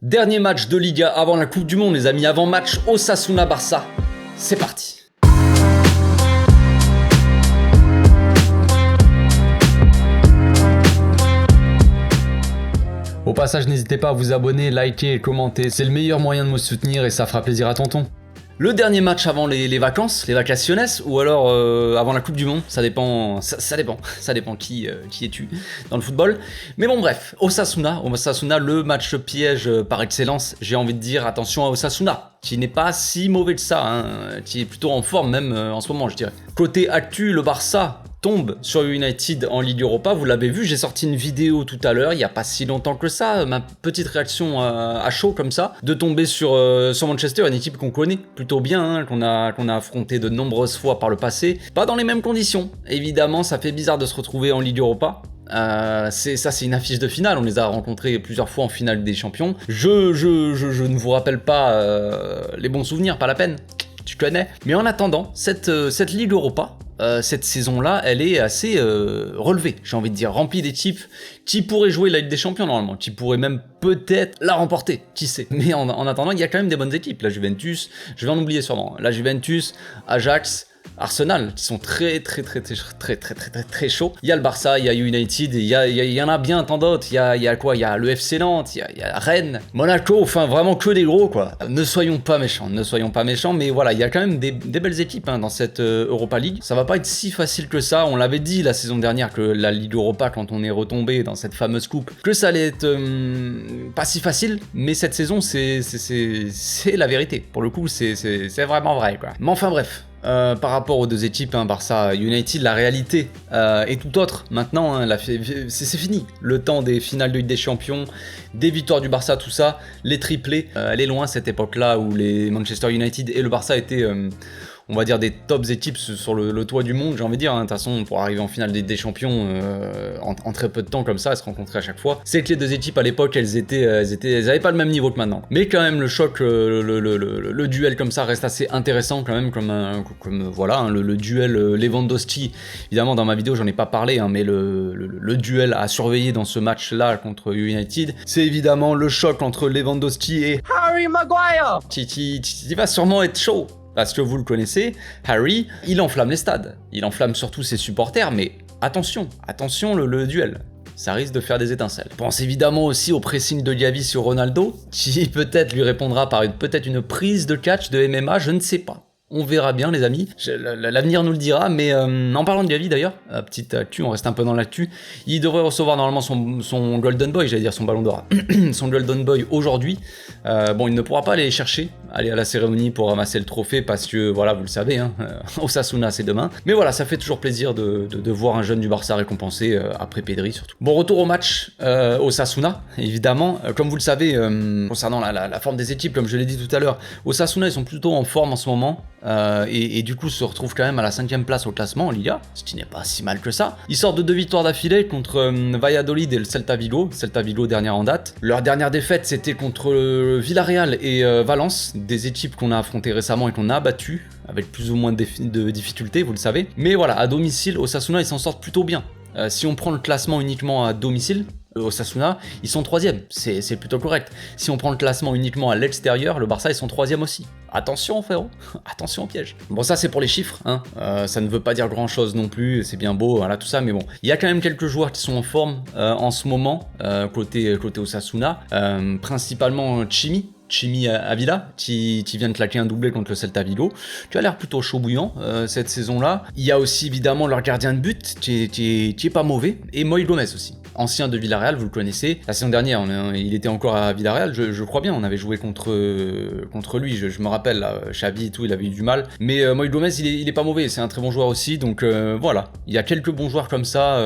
Dernier match de Liga avant la Coupe du Monde, les amis, avant match Osasuna-Barça. C'est parti. Au passage, n'hésitez pas à vous abonner, liker et commenter. C'est le meilleur moyen de me soutenir et ça fera plaisir à tonton. Le dernier match avant les vacances, les vacaciones, ou alors avant la Coupe du Monde, ça dépend qui es-tu dans le football. Mais bon bref, Osasuna, le match piège par excellence, j'ai envie de dire attention à Osasuna, qui n'est pas si mauvais que ça, qui est plutôt en forme même en ce moment je dirais. Côté actu, le Barça tombe sur United en Ligue Europa, vous l'avez vu, j'ai sorti une vidéo tout à l'heure, il n'y a pas si longtemps que ça, ma petite réaction à chaud comme ça, de tomber sur Manchester, une équipe qu'on connaît plutôt bien, qu'on a affronté de nombreuses fois par le passé, pas dans les mêmes conditions, évidemment ça fait bizarre de se retrouver en Ligue Europa. C'est une affiche de finale, on les a rencontrés plusieurs fois en finale des champions, je ne vous rappelle pas les bons souvenirs, pas la peine, tu connais. Mais en attendant, cette Ligue Europa, cette saison-là, elle est assez relevée, j'ai envie de dire, remplie d'équipes qui pourraient jouer la Ligue des Champions normalement, qui pourraient même peut-être la remporter, qui sait. Mais en attendant, il y a quand même des bonnes équipes, la Juventus, je vais en oublier sûrement, la Juventus, Ajax, Arsenal, qui sont très chauds. Il y a le Barça, il y a United, il y en a bien tant d'autres. Il y a quoi? Il y a le FC Nantes, il y a Rennes, Monaco, enfin vraiment que des gros quoi. Ne soyons pas méchants, mais voilà, il y a quand même des belles équipes dans cette Europa League. Ça va pas être si facile que ça, on l'avait dit la saison dernière que la Ligue Europa, quand on est retombé dans cette fameuse coupe, que ça allait être pas si facile, mais cette saison c'est la vérité. Pour le coup, c'est vraiment vrai quoi. Mais enfin bref. Par rapport aux deux équipes, Barça, United, la réalité est tout autre. Maintenant, c'est fini. Le temps des finales de Ligue des Champions, des victoires du Barça, tout ça, les triplés. Elle est loin cette époque-là où les Manchester United et le Barça étaient, on va dire, des tops équipes sur le toit du monde, j'ai envie de dire. De toute façon, pour arriver en finale des champions en très peu de temps comme ça, elles se rencontraient à chaque fois. C'est que les deux équipes à l'époque, elles avaient pas le même niveau que maintenant. Mais quand même, le choc, le duel comme ça reste assez intéressant quand même, comme voilà, le duel Lewandowski. Évidemment, dans ma vidéo, j'en ai pas parlé, mais le duel à surveiller dans ce match-là contre United, c'est évidemment le choc entre Lewandowski et Harry Maguire, qui va sûrement être chaud. Parce que vous le connaissez, Harry, il enflamme les stades. Il enflamme surtout ses supporters, mais attention le duel. Ça risque de faire des étincelles. Je pense évidemment aussi au pressing de Gavi sur Ronaldo, qui peut-être lui répondra par peut-être une prise de catch de MMA, je ne sais pas. On verra bien les amis, l'avenir nous le dira, mais en parlant de Gavi d'ailleurs, petite actu, on reste un peu dans l'actu, il devrait recevoir normalement son Golden Boy, j'allais dire son ballon d'or, son Golden Boy aujourd'hui. Bon, il ne pourra pas aller chercher, aller à la cérémonie pour ramasser le trophée parce que, voilà, vous le savez, Osasuna c'est demain. Mais voilà, ça fait toujours plaisir de voir un jeune du Barça récompensé, après Pedri surtout. Bon, retour au match Osasuna, évidemment. Comme vous le savez, concernant la forme des équipes, comme je l'ai dit tout à l'heure, Osasuna ils sont plutôt en forme en ce moment. Et du coup se retrouve quand même à la 5ème place au classement en Liga, ce qui n'est pas si mal que ça. Ils sortent de 2 victoires d'affilée contre Valladolid et le Celta Vigo dernière en date. Leur dernière défaite c'était contre Villarreal et Valence, des équipes qu'on a affrontées récemment et qu'on a battues avec plus ou moins de difficultés, vous le savez. Mais voilà, à domicile, Osasuna ils s'en sortent plutôt bien. Si on prend le classement uniquement à domicile, Osasuna, ils sont 3e, c'est plutôt correct. Si on prend le classement uniquement à l'extérieur, le Barça ils sont 3e aussi. Attention frérot, attention au piège. Bon ça c'est pour les chiffres, ça ne veut pas dire grand chose non plus, c'est bien beau, voilà tout ça, mais bon. Il y a quand même quelques joueurs qui sont en forme en ce moment, côté Osasuna, principalement Chimi Avila, qui vient de claquer un doublé contre le Celta Vigo, qui a l'air plutôt chaud bouillant cette saison-là. Il y a aussi évidemment leur gardien de but, qui est pas mauvais, et Moi Gomez aussi. Ancien de Villarreal, vous le connaissez. La saison dernière, il était encore à Villarreal, je crois bien, on avait joué contre lui, je me rappelle, là, Xavi et tout, il avait eu du mal. Mais Moi Gomez, il est pas mauvais, c'est un très bon joueur aussi, donc voilà. Il y a quelques bons joueurs comme ça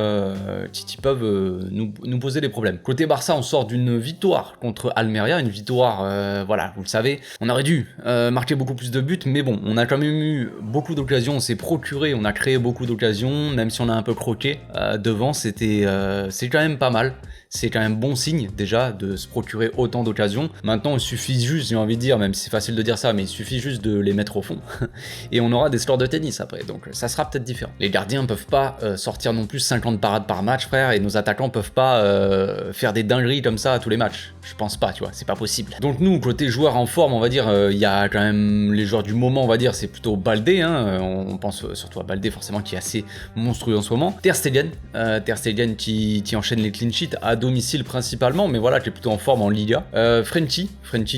qui peuvent nous poser des problèmes. Côté Barça, on sort d'une victoire contre Almeria, une victoire, voilà, vous le savez. On aurait dû marquer beaucoup plus de buts, mais bon, on a quand même eu beaucoup d'occasions, on s'est procuré, on a créé beaucoup d'occasions, même si on a un peu croqué devant, c'est quand même pas mal. c'est quand même bon signe déjà de se procurer autant d'occasions. Maintenant il suffit juste, j'ai envie de dire, même si c'est facile de dire ça, mais il suffit juste de les mettre au fond et on aura des scores de tennis après, donc ça sera peut-être différent. Les gardiens peuvent pas sortir non plus 50 parades par match, frère, et nos attaquants peuvent pas faire des dingueries comme ça à tous les matchs. Je pense pas, tu vois, c'est pas possible. Donc nous, côté joueurs en forme, on va dire, il y a quand même les joueurs du moment, on va dire, c'est plutôt Baldé, hein, on pense surtout à Baldé forcément qui est assez monstrueux en ce moment. Ter Stegen qui enchaîne les clean sheets à domicile principalement, mais voilà, qui est plutôt en forme en Liga. Frenchie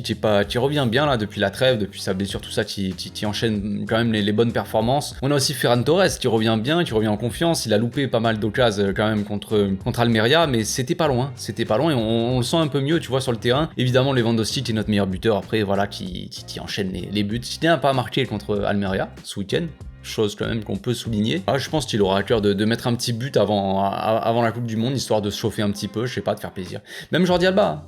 qui revient bien là depuis la trêve, depuis sa blessure, tout ça, qui enchaîne quand même les bonnes performances. On a aussi Ferran Torres qui revient bien, qui revient en confiance. Il a loupé pas mal d'occasions quand même contre Almeria, mais c'était pas loin et on le sent un peu mieux, tu vois, sur le terrain. Évidemment, Lewandowski qui est notre meilleur buteur après, voilà, qui enchaîne les buts. Il n'a pas marqué contre Almeria ce week-end. Chose quand même qu'on peut souligner. Je pense qu'il aura à cœur de mettre un petit but avant la Coupe du Monde, histoire de se chauffer un petit peu, je sais pas, de faire plaisir. Même Jordi Alba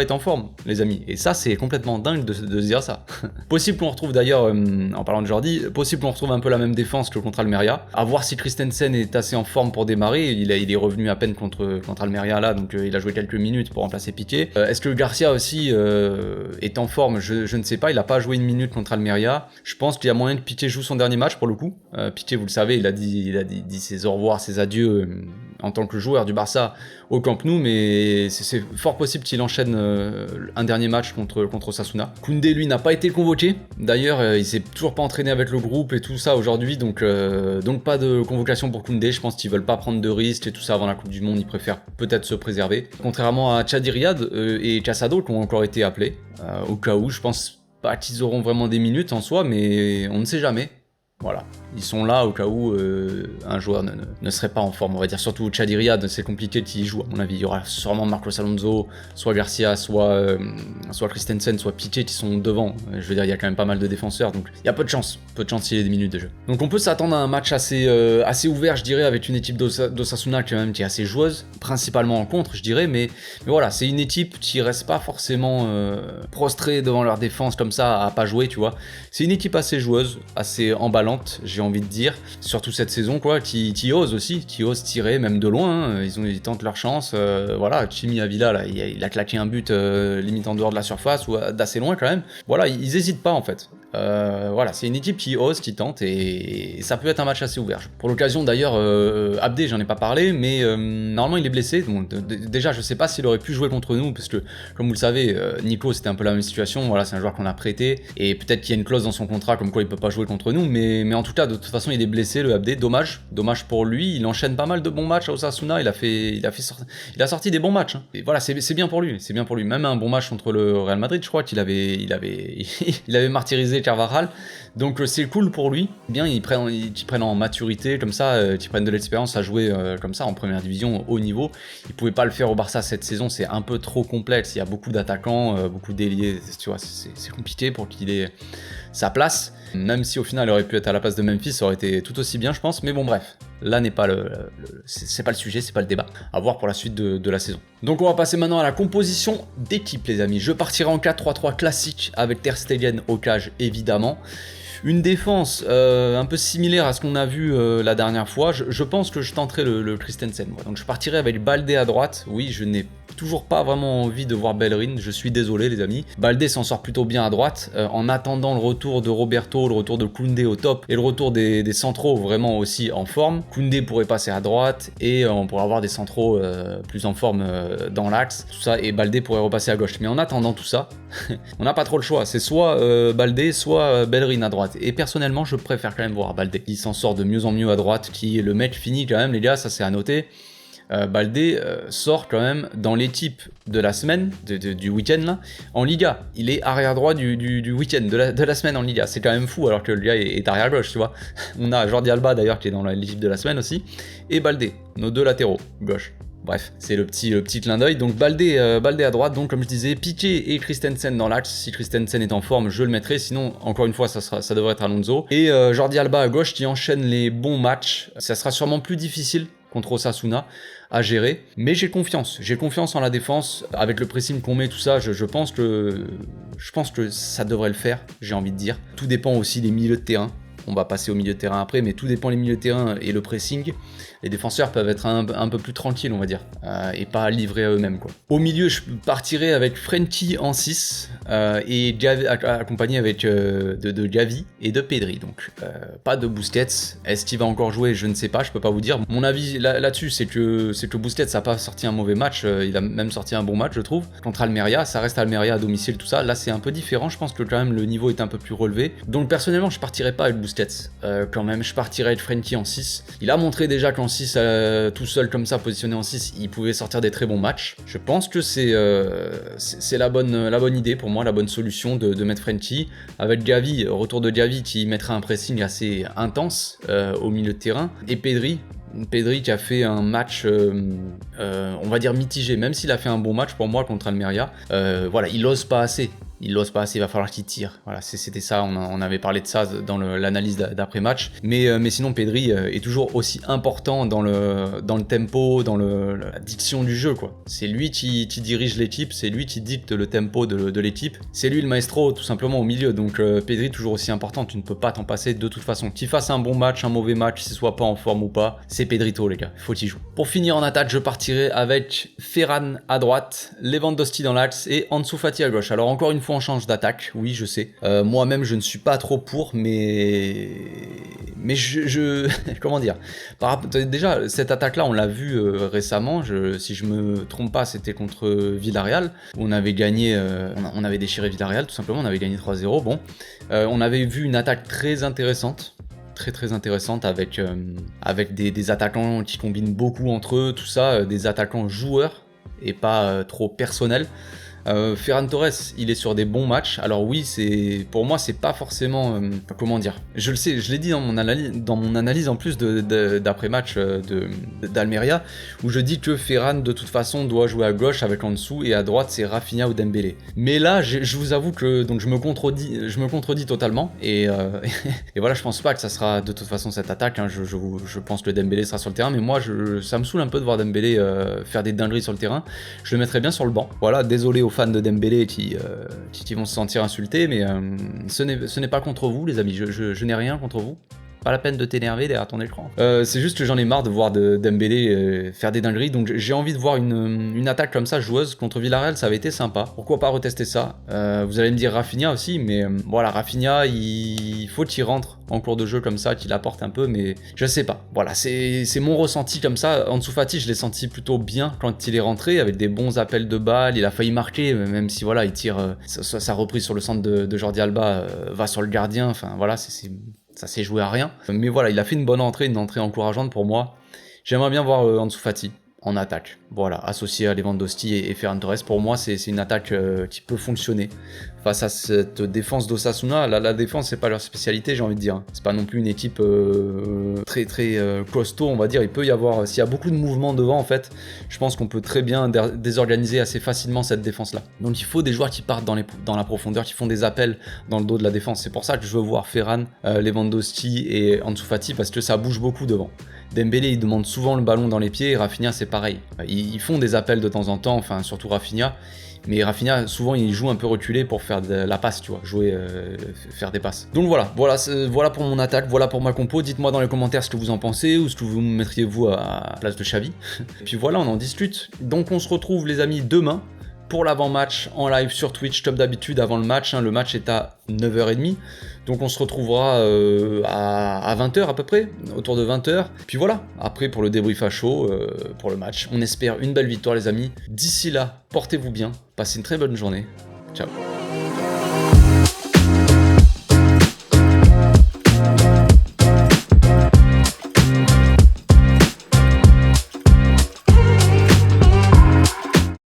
est en forme, les amis. Et ça, c'est complètement dingue de se dire ça. Possible qu'on retrouve d'ailleurs, en parlant de Jordi, possible qu'on retrouve un peu la même défense que contre Almeria. À voir si Christensen est assez en forme pour démarrer. Il est revenu à peine contre Almeria là, donc il a joué quelques minutes pour remplacer Piqué. Est-ce que Garcia aussi est en forme? Je ne sais pas, il a pas joué une minute contre Almeria. Je pense qu'il y a moyen que Piqué joue son dernier match pour le coup. Piqué, vous le savez, il a dit ses au revoir, ses adieux en tant que joueur du Barça au Camp Nou, mais c'est fort possible qu'il enchaîne un dernier match contre Osasuna. Koundé, lui, n'a pas été convoqué. D'ailleurs, il s'est toujours pas entraîné avec le groupe et tout ça aujourd'hui, donc pas de convocation pour Koundé. Je pense qu'ils veulent pas prendre de risques et tout ça avant la Coupe du Monde. Ils préfèrent peut-être se préserver. Contrairement à Chadi Riyad et Casado qui ont encore été appelés, au cas où. Je pense pas qu'ils auront vraiment des minutes en soi, mais on ne sait jamais. Voilà, ils sont là au cas où un joueur ne serait pas en forme, on va dire. Surtout Chadi Riyad, c'est compliqué qu'il y joue, à mon avis. Il y aura sûrement Marcos Alonso, soit Garcia, soit Christensen, soit Piqué qui sont devant. Je veux dire, il y a quand même pas mal de défenseurs, donc il y a peu de chance qu'il y ait des minutes de jeu. Donc on peut s'attendre à un match assez ouvert, je dirais, avec une équipe d'Osasuna quand même qui est assez joueuse, principalement en contre, je dirais, mais voilà, c'est une équipe qui reste pas forcément prostrée devant leur défense comme ça, à pas jouer, tu vois. C'est une équipe assez joueuse, assez emballante, j'ai envie de dire, surtout cette saison, quoi, qui ose tirer même de loin, hein. Ils tentent leur chance, voilà. Chimi Avila là, il a claqué un but limite en dehors de la surface ou d'assez loin quand même. Voilà, ils hésitent pas en fait. Voilà, c'est une équipe qui ose, qui tente, et ça peut être un match assez ouvert. Pour l'occasion d'ailleurs, Abdé, j'en ai pas parlé, mais normalement il est blessé. Donc, déjà, je sais pas s'il aurait pu jouer contre nous, parce que comme vous le savez, Nico, c'était un peu la même situation. Voilà, c'est un joueur qu'on a prêté, et peut-être qu'il y a une clause dans son contrat comme quoi il peut pas jouer contre nous, mais en tout cas, de toute façon, il est blessé, le Abdé. Dommage pour lui. Il enchaîne pas mal de bons matchs à Osasuna. Il a sorti des bons matchts, hein. Et voilà, c'est bien pour lui, Même un bon match contre le Real Madrid, je crois qu'il avait il avait martyrisé Carvajal, donc c'est cool pour lui. Bien, ils prennent en maturité comme ça, ils prennent de l'expérience à jouer comme ça en première division au haut niveau. Ils pouvaient pas le faire au Barça cette saison, c'est un peu trop complexe. Il y a beaucoup d'attaquants, beaucoup d'ailiers, tu vois, c'est compliqué pour qu'il ait sa place. Même si au final il aurait pu être à la place de Memphis, ça aurait été tout aussi bien, je pense. Mais bon, bref, là n'est pas c'est pas le sujet, c'est pas le débat. À voir pour la suite de la saison. Donc on va passer maintenant à la composition d'équipe, les amis. Je partirai en 4-3-3 classique avec Ter Stegen au cage, évidemment. Une défense un peu similaire à ce qu'on a vu la dernière fois. Je pense que je tenterai le Christensen. Moi. Donc je partirai avec Baldé à droite. Oui, je n'ai toujours pas vraiment envie de voir Bellerin, je suis désolé les amis. Baldé s'en sort plutôt bien à droite, en attendant le retour de Roberto, le retour de Koundé au top, et le retour des centraux vraiment aussi en forme. Koundé pourrait passer à droite, et on pourrait avoir des centraux plus en forme dans l'axe, tout ça, et Baldé pourrait repasser à gauche. Mais en attendant tout ça, on n'a pas trop le choix, c'est soit Baldé, soit Bellerin à droite. Et personnellement, je préfère quand même voir Baldé. Il s'en sort de mieux en mieux à droite, qui est le mec fini quand même les gars, ça c'est à noter. Baldé sort quand même dans l'équipe de la semaine, du week-end là, en Liga. Il est arrière droit du week-end, de la semaine en Liga. C'est quand même fou alors que le gars est arrière gauche, tu vois. On a Jordi Alba d'ailleurs qui est dans l'équipe de la semaine aussi, et Baldé, nos deux latéraux, gauche. Bref, c'est le petit clin d'œil. Donc Baldé à droite, donc comme je disais, Piqué et Christensen dans l'axe. Si Christensen est en forme, je le mettrai. Sinon, encore une fois, ça devrait être Alonso. Et Jordi Alba à gauche qui enchaîne les bons matchs. Ça sera sûrement plus difficile contre Osasuna à gérer, mais j'ai confiance en la défense, avec le pressing qu'on met, tout ça, je pense que ça devrait le faire, j'ai envie de dire. Tout dépend aussi des milieux de terrain. On va passer au milieu de terrain après, mais tout dépend des milieux de terrain et le pressing. Les défenseurs peuvent être un peu plus tranquilles, on va dire, et pas livrés à eux-mêmes, quoi. Au milieu, je partirai avec Frenkie en 6 et accompagné avec de Gavi et de Pedri. Donc pas de Busquets. Est-ce qu'il va encore jouer? Je ne sais pas, je peux pas vous dire. Mon avis là-dessus, c'est que Busquets n'a pas sorti un mauvais match, il a même sorti un bon match, je trouve. Contre Almeria, ça reste Almeria à domicile, tout ça. Là, c'est un peu différent. Je pense que quand même le niveau est un peu plus relevé. Donc personnellement, je partirais pas avec Busquets. Quand même, je partirais avec Frenkie en 6. Il a montré déjà qu'en 6, tout seul comme ça, positionné en 6, il pouvait sortir des très bons matchs. Je pense que c'est la bonne idée pour moi, la bonne solution de mettre Frenkie. Avec Gavi, retour de Gavi qui mettra un pressing assez intense au milieu de terrain. Et Pedri qui a fait un match, on va dire mitigé, même s'il a fait un bon match pour moi contre Almeria. Voilà, il ose pas assez. Il va falloir qu'il tire. Voilà, c'était ça, on avait parlé de ça dans l'analyse d'après-match. Mais sinon, Pedri est toujours aussi important dans le tempo, dans la diction du jeu, quoi. C'est lui qui dirige l'équipe, c'est lui qui dicte le tempo de l'équipe. C'est lui le maestro, tout simplement, au milieu. Donc Pedri, toujours aussi important, tu ne peux pas t'en passer de toute façon. Qu'il fasse un bon match, un mauvais match, qu'il soit pas en forme ou pas, c'est Pedrito, les gars, faut qu'il joue. Pour finir en attaque, je partirai avec Ferran à droite, Lewandowski dans l'axe et Ansu Fati à gauche. Alors encore une fois, on change d'attaque, oui, je sais. Moi-même, je ne suis pas trop pour, mais je comment dire, déjà, cette attaque-là, on l'a vu récemment, si je me trompe pas, c'était contre Villarreal, où on avait gagné, on avait déchiré Villarreal, tout simplement, on avait gagné 3-0, bon. On avait vu une attaque très intéressante, très intéressante avec des attaquants qui combinent beaucoup entre eux, tout ça, des attaquants joueurs et pas trop personnels. Ferran Torres, il est sur des bons matchs. Alors oui, pour moi, c'est pas forcément comment dire. Je le sais, je l'ai dit dans mon analyse en plus d'après-match d'Almeria, où je dis que Ferran de toute façon doit jouer à gauche avec en dessous et à droite c'est Rafinha ou Dembélé. Mais là, je vous avoue que donc je me contredis totalement et voilà, je pense pas que ça sera de toute façon cette attaque. Hein. Je pense que Dembélé sera sur le terrain, mais moi ça me saoule un peu de voir Dembélé faire des dingueries sur le terrain. Je le mettrais bien sur le banc. Voilà, désolé aux fans de Dembélé qui vont se sentir insultés, mais ce n'est pas contre vous, les amis, je n'ai rien contre vous. Pas la peine de t'énerver derrière ton écran. C'est juste que j'en ai marre de voir Dembélé faire des dingueries, donc j'ai envie de voir une attaque comme ça, joueuse, contre Villarreal, ça avait été sympa. Pourquoi pas retester ça? Vous allez me dire Rafinha aussi, mais voilà, Rafinha, il faut qu'il rentre en cours de jeu comme ça, qu'il apporte un peu, mais je sais pas. Voilà, c'est mon ressenti comme ça. Ansu Fati, je l'ai senti plutôt bien quand il est rentré, avec des bons appels de balles, il a failli marquer, même si voilà, il tire, sa reprise sur le centre de Jordi Alba va sur le gardien, enfin voilà, ça s'est joué à rien. Mais voilà, il a fait une bonne entrée, une entrée encourageante pour moi. J'aimerais bien voir Ansu Fati en attaque. Voilà, associé à Lewandowski et Ferran Torres. Pour moi, c'est une attaque qui peut fonctionner face à cette défense d'Osasuna. La défense, c'est pas leur spécialité, j'ai envie de dire. C'est pas non plus une équipe très costaud, on va dire. Il peut y avoir, s'il y a beaucoup de mouvements devant, en fait, je pense qu'on peut très bien désorganiser assez facilement cette défense-là. Donc il faut des joueurs qui partent dans la profondeur, qui font des appels dans le dos de la défense. C'est pour ça que je veux voir Ferran, Lewandowski et Ansu Fati, parce que ça bouge beaucoup devant. Dembélé, il demande souvent le ballon dans les pieds, et Rafinha, c'est pareil. Ils font des appels de temps en temps, enfin surtout Rafinha, mais Rafinha, souvent, il joue un peu reculé pour faire de la passe, tu vois, faire des passes. Donc voilà pour mon attaque, voilà pour ma compo. Dites-moi dans les commentaires ce que vous en pensez, ou ce que vous mettriez vous à la place de Xavi. Et puis voilà, on en discute. Donc on se retrouve, les amis, demain, pour l'avant-match en live sur Twitch, comme d'habitude avant le match. Le match est à 9h30. Donc on se retrouvera à 20h à peu près, autour de 20h. Puis voilà, après pour le débrief à chaud, pour le match. On espère une belle victoire, les amis. D'ici là, portez-vous bien, passez une très bonne journée. Ciao.